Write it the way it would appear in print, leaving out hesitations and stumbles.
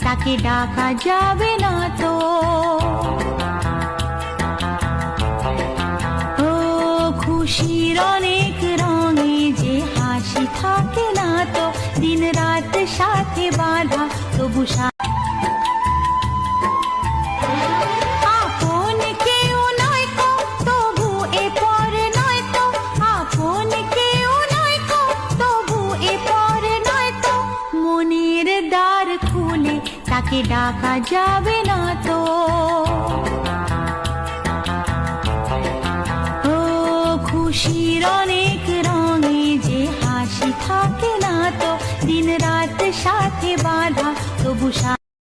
তাকে ডাকা যাবে না তো। ও খুশির অনেক রঙে যে হাসি থাকে না তো, দিন রাত সাথে বাঁধা তবু আপন কেউ নয় কো তবু এ পর নয় তো, আপন কেউ নয় কো তবু এ পর নয় তো, মনের দ্বার খুলে তাকে ডাকা যাবে না তো। ও খুশির অনেক রঙে যে হাসি থাকে না তো, দিন রাত সাথে বাঁধা তবু